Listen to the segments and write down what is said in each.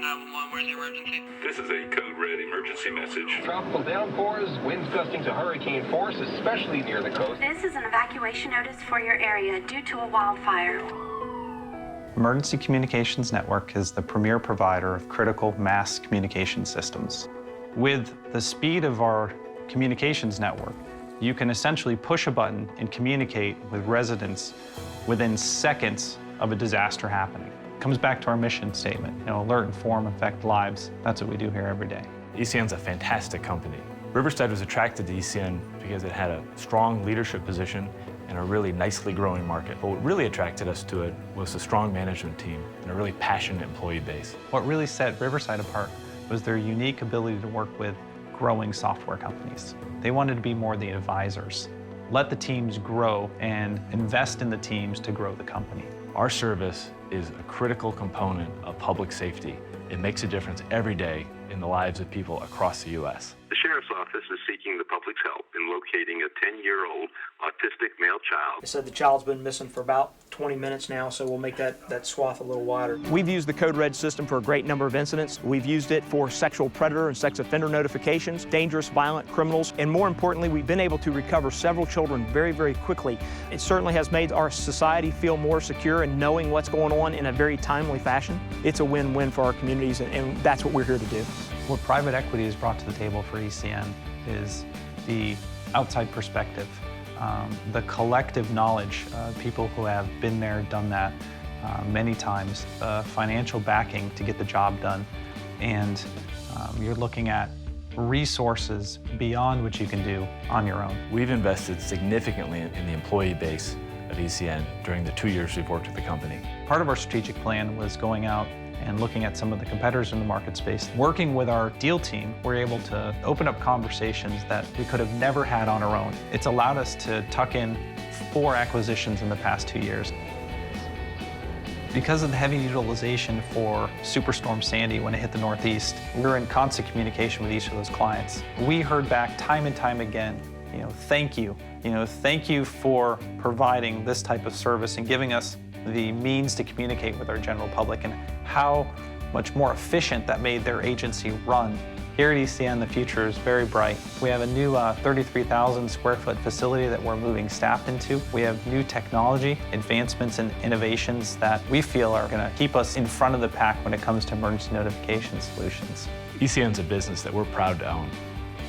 911, where's the emergency? This is a code red emergency message. Tropical downpours, winds gusting to hurricane force, especially near the coast. This is an evacuation notice for your area due to a wildfire. Emergency Communications Network is the premier provider of critical mass communication systems. With the speed of our communications network, you can essentially push a button and communicate with residents within seconds of a disaster happening. It comes back to our mission statement, alert, inform, affect lives. That's what we do here every day. ECN's a fantastic company. Riverside was attracted to ECN because it had a strong leadership position in a really nicely growing market. But what really attracted us to it was a strong management team and a really passionate employee base. What really set Riverside apart was their unique ability to work with growing software companies. They wanted to be more the advisors. Let the teams grow and invest in the teams to grow the company. Our service is a critical component of public safety. It makes a difference every day in the lives of people across the U.S. The Sheriff's Office is seeking the public's help in locating a 10-year-old autistic male child. They said the child's been missing for about 20 minutes now, so we'll make that swath a little wider. We've used the Code Red system for a great number of incidents. We've used it for sexual predator and sex offender notifications, dangerous, violent criminals, and more importantly, we've been able to recover several children very, very quickly. It certainly has made our society feel more secure in knowing what's going on in a very timely fashion. It's a win-win for our communities, and that's what we're here to do. What private equity has brought to the table for ECN is the outside perspective, the collective knowledge, people who have been there, done that many times, financial backing to get the job done, and you're looking at resources beyond what you can do on your own. We've invested significantly in the employee base of ECN during the 2 years we've worked with the company. Part of our strategic plan was going out and looking at some of the competitors in the market space. Working with our deal team, we're able to open up conversations that we could have never had on our own. It's allowed us to tuck in 4 acquisitions in the past 2 years. Because of the heavy utilization for Superstorm Sandy when it hit the Northeast, we were in constant communication with each of those clients. We heard back time and time again, thank you. Thank you for providing this type of service and giving us the means to communicate with our general public, and how much more efficient that made their agency run. Here at ECN, the future is very bright. We have a new 33,000 square foot facility that we're moving staff into. We have new technology, advancements and innovations that we feel are going to keep us in front of the pack when it comes to emergency notification solutions. ECN's a business that we're proud to own.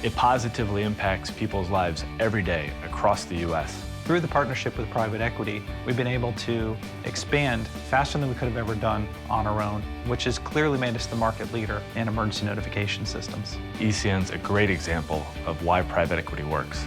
It positively impacts people's lives every day across the U.S. Through the partnership with private equity, we've been able to expand faster than we could have ever done on our own, which has clearly made us the market leader in emergency notification systems. ECN's a great example of why private equity works.